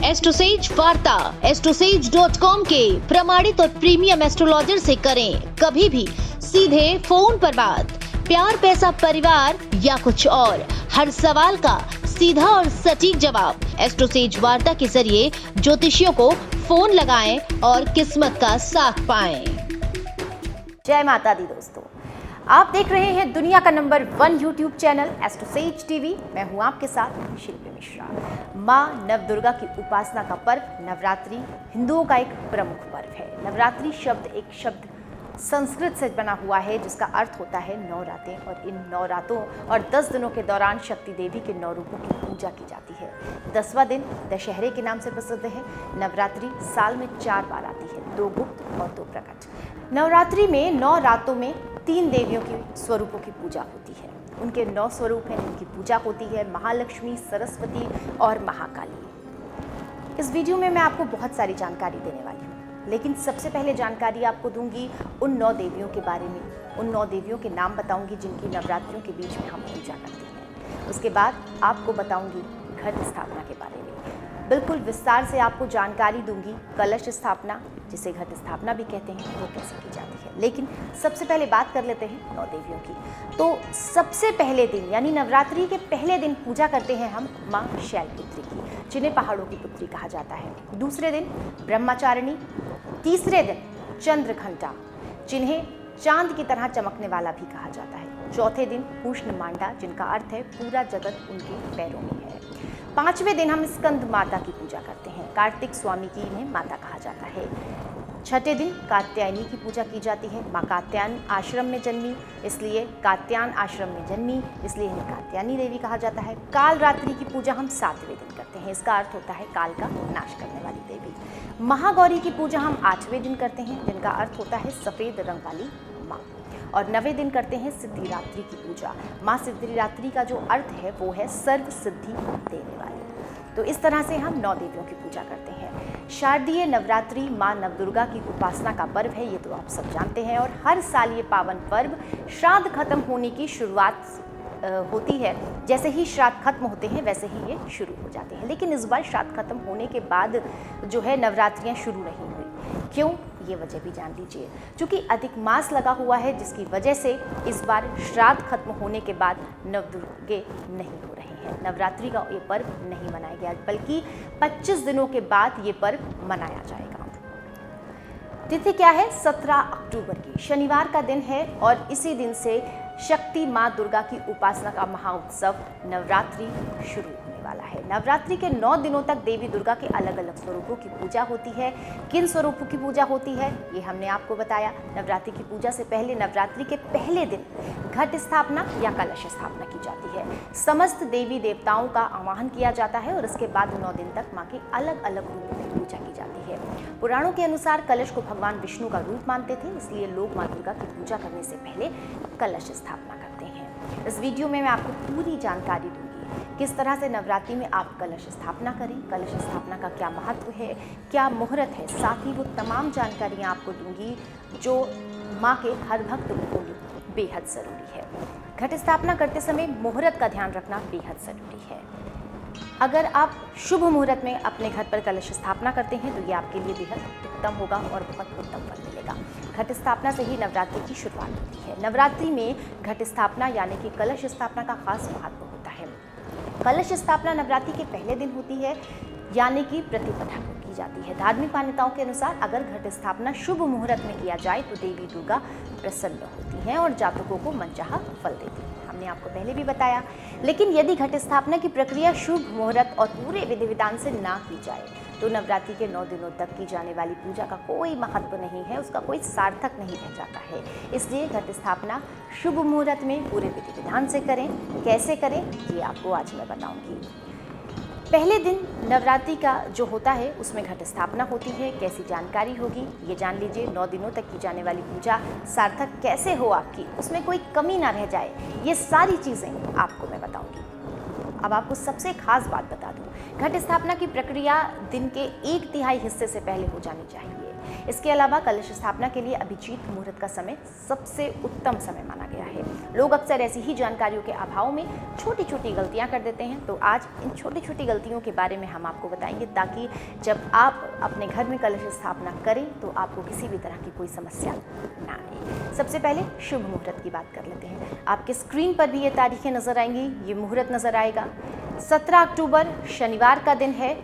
एस्ट्रोसेज वार्ता astrosage.com के प्रमाणित और प्रीमियम एस्ट्रोलॉजर से करें कभी भी सीधे फोन पर बात। प्यार, पैसा, परिवार या कुछ और, हर सवाल का सीधा और सटीक जवाब। एस्ट्रोसेज वार्ता के जरिए ज्योतिषियों को फोन लगाएं और किस्मत का साथ पाएं। जय माता दी दोस्तों, आप देख रहे हैं दुनिया का number 1 YouTube channel AstroSage TV. मैं हूं आपके साथ शिल्पी मिश्रा। मां नवदुर्गा की उपासना का पर्व नवरात्रि हिंदुओं का एक प्रमुख पर्व है। नवरात्रि शब्द एक शब्द संस्कृत से बना हुआ है जिसका अर्थ होता है 9 रातें, और इन 9 रातों और 10 दिनों के दौरान शक्ति देवी के 9 रूपों की पूजा की जाती है। 10वां दिन दशहरे के नाम से प्रसिद्ध है। नवरात्रि साल में 4 बार आती है, 2 गुप्त और 2 प्रकट। नवरात्रि में 9 रातों में 3 देवियों के स्वरूपों की पूजा होती है। उनके 9 स्वरूप हैं जिनकी पूजा होती है: महालक्ष्मी, सरस्वती और महाकाली। इस वीडियो में मैं आपको बहुत सारी जानकारी देने वाली हूँ, लेकिन सबसे पहले जानकारी आपको दूंगी उन 9 देवियों के बारे में। उन 9 देवियों के नाम बताऊंगी जिनकी नवरात्रियों के बीच में हम पूजा करते हैं। उसके बाद आपको बताऊंगी घट स्थापना के बारे में। बिल्कुल विस्तार से आपको जानकारी दूंगी कलश स्थापना, जिसे घट स्थापना भी कहते हैं, वो कैसे की जाती है। लेकिन सबसे पहले बात कर लेते हैं 9 देवियों की। तो सबसे पहले दिन यानी नवरात्रि के पहले दिन पूजा करते हैं हम माँ शैलपुत्री की, जिन्हें पहाड़ों की पुत्री कहा जाता है। दूसरे दिन ब्रह्मचारिणी। तीसरे दिन चंद्रघंटा, जिन्हें चांद की तरह चमकने वाला भी कहा जाता है। चौथे दिन कृष्ण मांडा, जिनका अर्थ है पूरा जगत उनके पैरों में है। 5वें दिन हम स्कंद माता की पूजा करते हैं। कार्तिक स्वामी की इन्हें माता कहा जाता है। 6ठे दिन कात्यायनी की पूजा की जाती है। माँ कात्यायन आश्रम में जन्मी, इसलिए कात्यायन आश्रम में जन्मी, इसलिए इन्हें कात्यायनी देवी कहा जाता है। काल रात्रि की पूजा हम 7वें दिन करते हैं। इसका अर्थ होता है काल का नाश करने वाली देवी। महागौरी की पूजा हम 8वें दिन करते हैं, जिनका अर्थ होता है सफ़ेद रंग वाली माँ। और 9वें दिन करते हैं सिद्धिरात्रि की पूजा। माँ सिद्धिरात्रि का जो अर्थ है वो है सर्व सिद्धि देने वाली। तो इस तरह से हम 9 देवियों की पूजा करते हैं। शारदीय नवरात्रि माँ नवदुर्गा की उपासना का पर्व है, ये तो आप सब जानते हैं। और हर साल ये पावन पर्व श्राद्ध खत्म होने की शुरुआत होती है। जैसे ही श्राद्ध खत्म होते हैं वैसे ही ये शुरू हो जाते हैं। लेकिन इस बार श्राद्ध खत्म होने के बाद जो है नवरात्रियाँ शुरू नहीं हुई। क्यों, ये वजह भी जान लीजिए। क्योंकि अधिक मास लगा हुआ है, जिसकी वजह से इस बार श्राद्ध खत्म होने के बाद नवदुर्गे नहीं हो रहे हैं। नवरात्रि का ये पर्व नहीं मनाया गया, बल्कि 25 दिनों के बाद ये पर्व मनाया जाएगा। तिथि क्या है? 17 अक्टूबर की शनिवार का दिन है, और इसी दिन से शक्ति माँ दुर्गा की उपासना का महाउत्सव नवरात्रि शुरू होने वाला है। नवरात्रि के 9 दिनों तक देवी दुर्गा के अलग अलग स्वरूपों की पूजा होती है। किन स्वरूपों की पूजा होती है ये हमने आपको बताया। नवरात्रि की पूजा से पहले नवरात्रि के पहले दिन घट स्थापना या कलश स्थापना की जाती है। समस्त देवी देवताओं का आवाहन किया जाता है, और इसके बाद 9 दिन तक माँ के अलग अलग रूपों की पूजा की जाती है। पुराणों के अनुसार कलश को भगवान विष्णु का रूप मानते थे, इसलिए लोग माँ दुर्गा की पूजा करने से पहले कलश स्थापना करते हैं। इस वीडियो में मैं आपको पूरी जानकारी दूंगी किस तरह से नवरात्रि में आप कलश स्थापना करें, कलश स्थापना का क्या महत्व है, क्या मुहूर्त है। साथ ही वो तमाम जानकारियाँ आपको दूंगी जो माँ के हर भक्त को बेहद ज़रूरी है। घट स्थापना करते समय मुहूर्त का ध्यान रखना बेहद ज़रूरी है। अगर आप शुभ मुहूर्त में अपने घर पर कलश स्थापना करते हैं तो ये आपके लिए बेहद उत्तम होगा और बहुत उत्तम फल मिलेगा। घट स्थापना से ही नवरात्रि की शुरुआत होती है। नवरात्रि में घट स्थापना यानी कि कलश स्थापना का खास महत्व होता है। कलश स्थापना नवरात्रि के पहले दिन होती है, यानी कि प्रतिपदा को की जाती है। धार्मिक मान्यताओं के अनुसार अगर घट स्थापना शुभ मुहूर्त में किया जाए तो देवी दुर्गा प्रसन्न होती हैं और जातकों को मनचाहा फल देती हैं। हमने आपको पहले भी बताया। लेकिन यदि घट स्थापना की प्रक्रिया शुभ मुहूर्त और पूरे विधि विधान से ना की जाए तो नवरात्रि के 9 दिनों तक की जाने वाली पूजा का कोई महत्व नहीं है, उसका कोई सार्थक नहीं रह जाता है। इसलिए घट स्थापना शुभ मुहूर्त में पूरे विधि विधान से करें। कैसे करें ये आपको आज मैं बताऊंगी। पहले दिन नवरात्रि का जो होता है उसमें घट स्थापना होती है। कैसी जानकारी होगी ये जान लीजिए। 9 दिनों तक की जाने वाली पूजा सार्थक कैसे हो आपकी, उसमें कोई कमी ना रह जाए, ये सारी चीज़ें आपको मैं बताऊंगी। अब आपको सबसे खास बात बता दूं, घट स्थापना की प्रक्रिया दिन के 1/3 हिस्से से पहले हो जानी चाहिए। इसके अलावा कलश स्थापना के लिए अभिजीत मुहूर्त का समय सबसे उत्तम समय माना गया है। लोग अक्सर ऐसी ही जानकारियों के अभाव में छोटी छोटी गलतियां कर देते हैं, तो आज इन छोटी छोटी गलतियों के बारे में हम आपको बताएंगे, ताकि जब आप अपने घर में कलश स्थापना करें तो आपको किसी भी तरह की कोई समस्या ना आए। सबसे पहले शुभ मुहूर्त की बात कर लेते हैं। आपके स्क्रीन पर भी ये तारीखें नजर आएंगी, ये मुहूर्त नजर आएगा। 17 अक्टूबर शनिवार का दिन है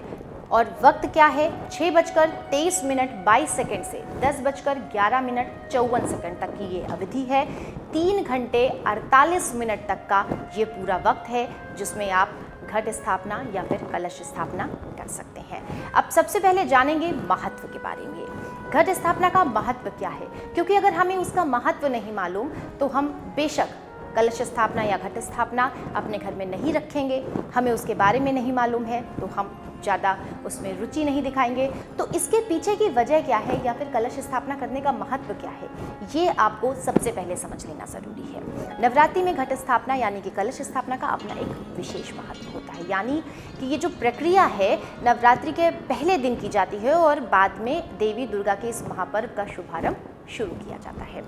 और वक्त क्या है, 6:23:22 से 10:11:54 तक की ये अवधि है। 3 घंटे 48 मिनट तक का ये पूरा वक्त है जिसमें आप घट स्थापना या फिर कलश स्थापना कर सकते हैं। अब सबसे पहले जानेंगे महत्व के बारे में। घट स्थापना का महत्व क्या है, क्योंकि अगर हमें उसका महत्व नहीं मालूम तो हम बेशक कलश स्थापना या घट स्थापना अपने घर में नहीं रखेंगे, हमें उसके बारे में नहीं मालूम है तो हम ज़्यादा उसमें रुचि नहीं दिखाएंगे। तो इसके पीछे की वजह क्या है या फिर कलश स्थापना करने का महत्व क्या है, ये आपको सबसे पहले समझ लेना ज़रूरी है। नवरात्रि में घट स्थापना यानी कि कलश स्थापना का अपना एक विशेष महत्व होता है, यानी कि ये जो प्रक्रिया है नवरात्रि के पहले दिन की जाती है और बाद में देवी दुर्गा के इस महापर्व का शुभारंभ शुरू किया जाता है।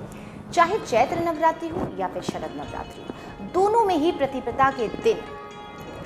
चाहे चैत्र नवरात्रि हो या फिर शरद नवरात्रि हो, दोनों में ही प्रतिपदा के दिन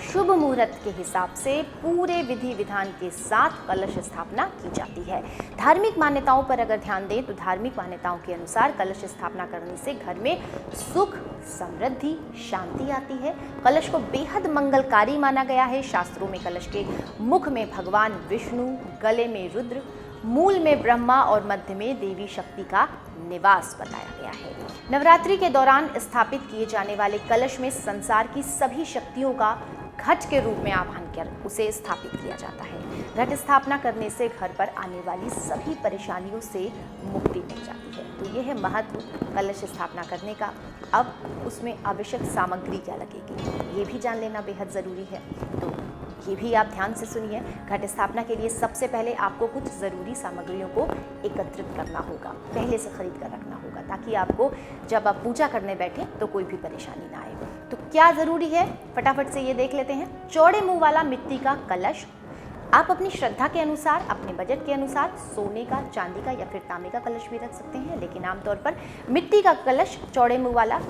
शुभ मुहूर्त के हिसाब से पूरे विधि विधान के साथ कलश स्थापना की जाती है। धार्मिक मान्यताओं पर अगर ध्यान दें तो धार्मिक मान्यताओं के अनुसार कलश स्थापना करने से घर में सुख, समृद्धि, शांति आती है। कलश को बेहद मंगलकारी माना गया है। शास्त्रों में कलश के मुख में भगवान विष्णु, गले में रुद्र, मूल में ब्रह्मा और मध्य में देवी शक्ति का निवास बताया गया है। नवरात्रि के दौरान स्थापित किए जाने वाले कलश में संसार की सभी शक्तियों का घट के रूप में आवाहन कर उसे स्थापित किया जाता है। घट स्थापना करने से घर पर आने वाली सभी परेशानियों से मुक्ति मिल जाती है। तो यह है महत्व कलश स्थापना करने का। अब उसमें आवश्यक सामग्री क्या लगेगी, ये भी जान लेना बेहद ज़रूरी है, तो ये भी आप ध्यान से सुनिए। घट स्थापना के लिए सबसे पहले आपको कुछ ज़रूरी सामग्रियों को एकत्रित करना होगा, पहले से खरीद कर रखना होगा, ताकि आपको जब आप पूजा करने बैठे तो कोई भी परेशानी ना आए। तो क्या ज़रूरी है, फटाफट से ये देख लेते हैं। चौड़े मुंह वाला मिट्टी का कलश। आप अपनी श्रद्धा के अनुसार, अपने बजट के अनुसार सोने का, चांदी का या फिर तांबे का कलश भी रख सकते हैं, लेकिन आमतौर पर मिट्टी का कलश चौड़े मुंह वाला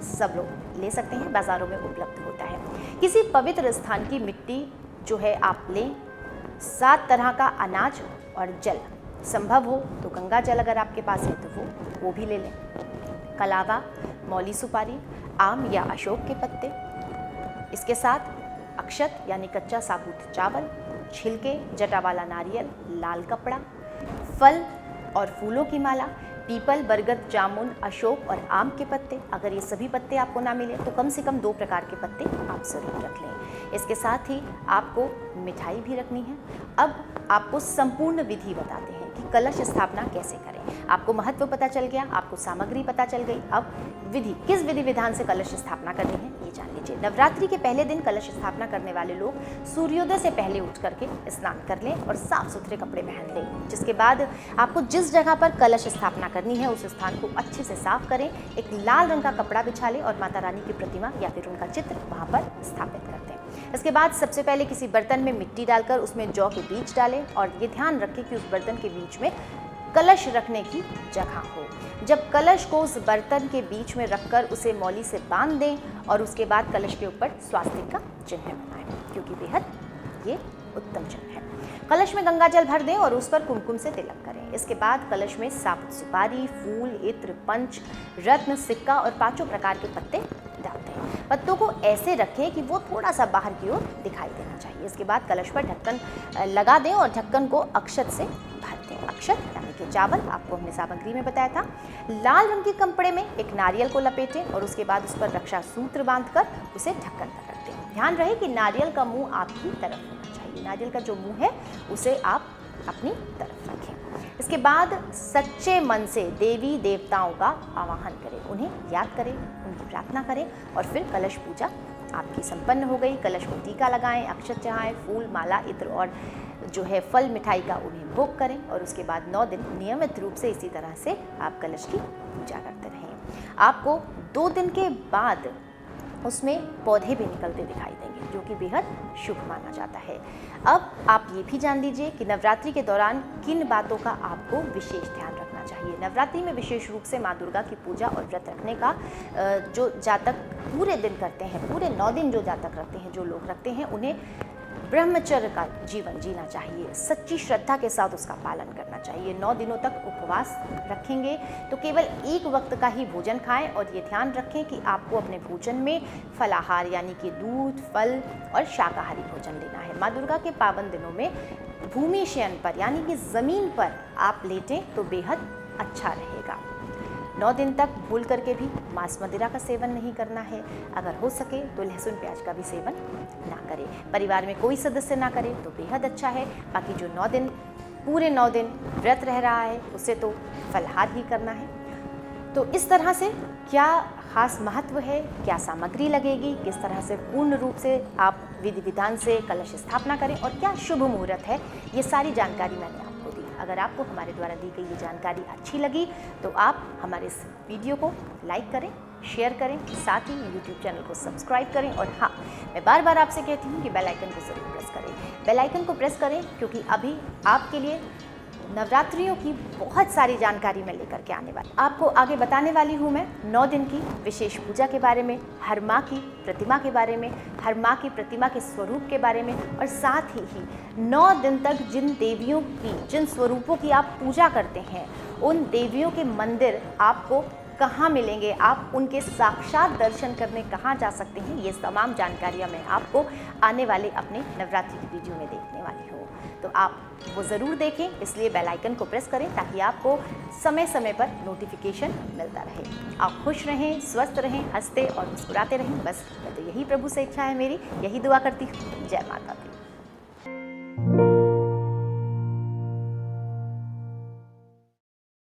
सब लोग ले सकते हैं, बाज़ारों में उपलब्ध होता है। किसी पवित्र स्थान की मिट्टी जो है आप लें। 7 तरह का अनाज और जल, संभव हो तो गंगा जल अगर आपके पास है तो वो भी ले लें। कलावा, मौली सुपारी, आम या अशोक के पत्ते, इसके साथ अक्षत यानी कच्चा साबुत चावल, छिलके, जटा वाला नारियल, लाल कपड़ा, फल और फूलों की माला, पीपल, बरगद, जामुन, अशोक और आम के पत्ते। अगर ये सभी पत्ते आपको ना मिले तो कम से कम 2 प्रकार के पत्ते आप ज़रूर रख लें। इसके साथ ही आपको मिठाई भी रखनी है। अब आपको संपूर्ण विधि बताते हैं कि कलश स्थापना कैसे करें। आपको महत्व पता चल गया, आपको सामग्री पता चल गई, अब विधि, किस विधि विधान से कलश स्थापना करनी है ये जान लीजिए। नवरात्रि के पहले दिन कलश स्थापना करने वाले लोग सूर्योदय से पहले उठ करके स्नान कर लें और साफ सुथरे कपड़े पहन लें। जिसके बाद आपको जिस जगह पर कलश स्थापना करनी है उस स्थान को अच्छे से साफ करें, एक लाल रंग का कपड़ा बिछा लें और माता रानी की प्रतिमा या फिर उनका चित्र वहाँ पर स्थापित कर दें। इसके बाद सबसे पहले किसी बर्तन में मिट्टी डालकर उसमें जौ के बीज डालें और ये ध्यान रखें कि उस बर्तन के बीच में कलश रखने की जगह हो। जब कलश को उस बर्तन के बीच में रखकर उसे मौली से बांध दें और उसके बाद कलश के ऊपर स्वास्तिक का चिन्ह बनाएं, क्योंकि बेहद ये उत्तम चिन्ह है। कलश में गंगा जल भर दें और उस पर कुमकुम से तिलक करें। इसके बाद कलश में साबुत सुपारी, फूल, इत्र, पंच, रत्न, सिक्का और 5 प्रकार के पत्ते डाल दें। पत्तों को ऐसे रखें कि वो थोड़ा सा बाहर की ओर दिखाई देना चाहिए। इसके बाद कलश पर ढक्कन लगा दें और ढक्कन को अक्षत से भर दें। अक्षत यानी कि चावल, आपको हमने सामग्री में बताया था। लाल रंग के कपड़े में एक नारियल को लपेटें और उसके बाद उस पर रक्षा सूत्र बांधकर उसे ढक्कन पर रख दें। ध्यान रहे कि नारियल का मुंह आपकी तरफ होना चाहिए। नारियल का जो मुंह है उसे आप अपनी तरफ रखें। इसके बाद सच्चे मन से देवी देवताओं का आवाहन करें, उन्हें याद करें, उनकी प्रार्थना करें और फिर कलश पूजा आपकी संपन्न हो गई। कलश को टीका लगाएं, अक्षत चढ़ाएं, फूल, माला, इत्र और जो है फल, मिठाई का उन्हें भोग करें और उसके बाद 9 दिन नियमित रूप से इसी तरह से आप कलश की पूजा करते रहें। आपको 2 दिन के बाद उसमें पौधे भी निकलते दिखाई देंगे, जो कि बेहद शुभ माना जाता है। अब आप ये भी जान लीजिए कि नवरात्रि के दौरान किन बातों का आपको विशेष ध्यान रखना चाहिए। नवरात्रि में विशेष रूप से माँ दुर्गा की पूजा और व्रत रखने का जो जातक पूरे दिन करते हैं, पूरे 9 दिन जो जातक रखते हैं, जो लोग रखते हैं, उन्हें ब्रह्मचर्य का जीवन जीना चाहिए। सच्ची श्रद्धा के साथ उसका पालन करना चाहिए। 9 दिनों तक उपवास रखेंगे तो केवल एक वक्त का ही भोजन खाएं और ये ध्यान रखें कि आपको अपने भोजन में फलाहार यानी कि दूध, फल और शाकाहारी भोजन लेना है। माँ दुर्गा के पावन दिनों में भूमि शयन पर यानी कि ज़मीन पर आप लेटें तो बेहद अच्छा रहेगा। 9 दिन तक भूल करके भी मांस मदिरा का सेवन नहीं करना है। अगर हो सके तो लहसुन प्याज का भी सेवन ना करें। परिवार में कोई सदस्य ना करे तो बेहद अच्छा है। बाकी जो 9 दिन पूरे 9 दिन व्रत रह रहा है उसे तो फलाहार ही करना है। तो इस तरह से क्या खास महत्व है, क्या सामग्री लगेगी, किस तरह से पूर्ण रूप से आप विधि विधान से कलश स्थापना करें और क्या शुभ मुहूर्त है, ये सारी जानकारी मैंने आपको दी। अगर आपको हमारे द्वारा दी गई ये जानकारी अच्छी लगी तो आप हमारे इस वीडियो को लाइक करें, शेयर करें, साथ ही यूट्यूब चैनल को सब्सक्राइब करें। और हाँ, मैं बार बार आपसे कहती हूँ कि बेल आइकन को ज़रूर प्रेस करें। बेल आइकन को प्रेस करें क्योंकि अभी आपके लिए नवरात्रियों की बहुत सारी जानकारी मैं लेकर के आने वाली। आपको आगे बताने वाली हूँ मैं 9 दिन की विशेष पूजा के बारे में, हर माँ की प्रतिमा के बारे में, हर माँ की प्रतिमा के स्वरूप के बारे में, और साथ ही 9 दिन तक जिन देवियों की, जिन स्वरूपों की आप पूजा करते हैं, उन देवियों के मंदिर आपको कहाँ मिलेंगे, आप उनके साक्षात दर्शन करने कहाँ जा सकते हैं, ये तमाम जानकारियाँ मैं आपको आने वाले अपने नवरात्रि की वीडियो में देखने वाली हूँ। तो आप वो ज़रूर देखें, इसलिए बेल आइकन को प्रेस करें ताकि आपको समय समय पर नोटिफिकेशन मिलता रहे। आप खुश रहें, स्वस्थ रहें, हंसते और मुस्कुराते रहें। बस मैं तो यही प्रभु से इच्छा है मेरी, यही दुआ करती हूँ। जय माता दी।